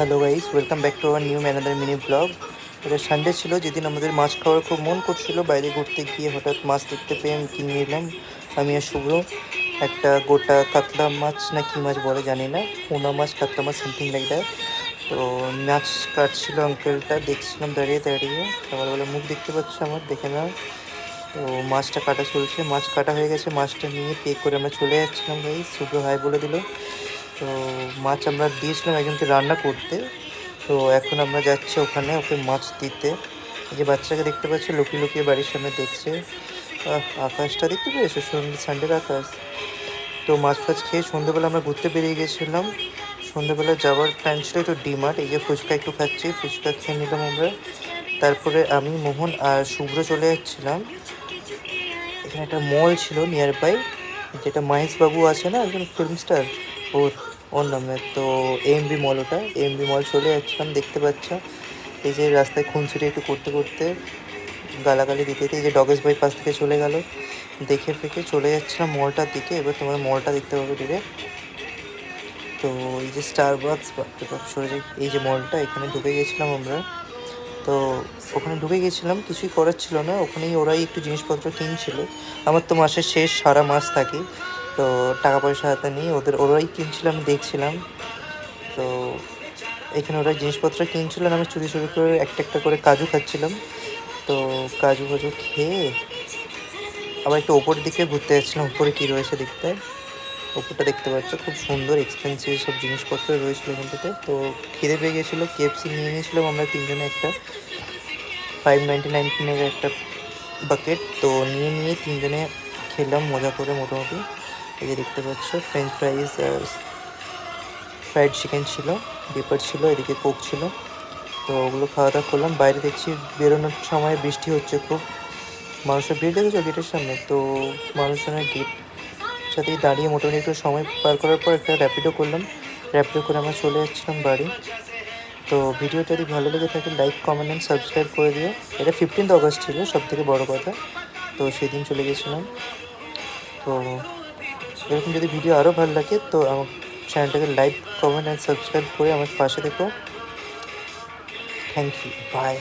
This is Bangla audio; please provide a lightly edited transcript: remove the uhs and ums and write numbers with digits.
Hello guys, welcome back to our new another mini blog. এটা সানডে ছিল, যেদিন আমাদের মাছ খাওয়ার খুব মন করছিল। বাইরে ঘুরতে গিয়ে হঠাৎ মাছ দেখতে পেয়ে আমি কিনে নিলাম। আমি আর শুভ্র একটা গোটা কাতলা মাছ, না কি মাছ বলে জানি না, পোনা মাছ, কাতলা মাছ, সামথিং লাইক দ্যাট। তো মাছ কাটছিল আঙ্কেলটা, দেখছিলাম দাঁড়িয়ে দাঁড়িয়ে। সকালবেলা মুখ দেখতে পাচ্ছ আমার, দেখে না। তো মাছটা কাটা চলছে, মাছ কাটা হয়ে গেছে। মাছটা নিয়ে পে করে আমরা চলে যাচ্ছিলাম গাইস। শুভ্র হাই বলে দিল। তো মাছ আমরা দিয়েছিলাম একজনকে রান্না করতে। তো এখন আমরা যাচ্ছি ওখানে ওকে মাছ দিতে। এই যে বাচ্চাকে দেখতে পাচ্ছি লুকিয়ে লুকিয়ে বাড়ির সামনে দেখছে। আকাশটা দেখতে পেয়েছো, সানডের আকাশ। তো মাছ ফাছ খেয়ে সন্ধ্যেবেলা আমরা ঘুরতে বেরিয়ে গেছিলাম। সন্ধ্যেবেলা যাওয়ার প্ল্যান ছিল একটু ডিমার্ট। এই যে ফুচকা একটু খাচ্ছি, ফুচকা খেয়ে নিলাম আমরা। তারপরে আমি, মোহন আর শুভ্র চলে যাচ্ছিলাম। এখানে একটা মল ছিল নিয়ার বাই, যেটা মহেশ বাবু আছে না, একজন ফিল্ম স্টার, ওর ওর নামে। তো এএমবি মল, ওটা এএমবি মল চলে যাচ্ছিলাম। দেখতে পাচ্ছ এই যে রাস্তায় খুনসুটি একটু করতে করতে, গালাগালি দিতে দিতে এই যে ডগেশ ভাই পাশ থেকে চলে গেল। দেখে ফেকে চলে যাচ্ছিলাম মলটার দিকে। এবার তোমার মলটা দেখতে পাবে ডিরেক্ট। তো এই যে স্টারবাকস, সরে যাই, এই যে মলটা, এখানে ঢুকে গেছিলাম আমরা। তো ওখানে ঢুকে গেছিলাম, কিছুই করার ছিল না, ওখানেই ওরাই একটু জিনিসপত্র কিনছিল। আমার তো মাসের শেষ, সারা মাস থাকি, তো টাকা পয়সা হাতে নেই, ওরাই কিনছিলাম, দেখছিলাম। তো এখানে ওরা জিনিসপত্র কিনছিল, আমি চুরি চুরি করে একটা একটা করে কাজু খাচ্ছিলাম। তো কাজু ফাজু খেয়ে আবার একটু ওপরের দিকে ঘুরতে যাচ্ছিলাম, উপরে কী রয়েছে দেখতে। ওপরটা দেখতে পাচ্ছ, খুব সুন্দর এক্সপেন্সিভ সব জিনিসপত্র রয়েছিল এখানটাতে। তো খিদে পেয়ে গেছিলো, কেএফসি নিয়ে নিয়েছিলাম আমরা তিনজনে, একটা 599 একটা বাকেট। তো নিয়ে তিনজনে খেলাম মজা করে মোটামুটি। এই যে দেখতে পাচ্ছ ফ্রেঞ্চ ফ্রাইজ, ফ্রাইড চিকেন ছিল, পেপার ছিল, এদিকে কোক ছিল। তো ওগুলো খাওয়া দাওয়া করলাম। বাইরে দেখছি বেরোনোর সময় বৃষ্টি হচ্ছে খুব, মানুষের ভিড় দেখেছো গেটের সামনে। তো মানুষজনের গেট সাথেই দাঁড়িয়ে মোটামুটি একটু সময় পার করার পর একটা র্যাপিডো করলাম। র্যাপিডো করে আমরা চলে যাচ্ছিলাম বাড়ি। তো ভিডিওটা যদি ভালো লেগে থাকে লাইক, কমেন্ট অ্যান্ড সাবস্ক্রাইব করে দিও। এটা 15th অগস্ট ছিল, সব থেকে বড়ো কথা। তো সেদিন চলে গেছিলাম। তো এরকম যদি ভিডিও আরও ভালো লাগে তো আমার চ্যানেলটাকে লাইক, কমেন্ট অ্যান্ড সাবস্ক্রাইব করে আমার পাশে দেখো। Thank you, by.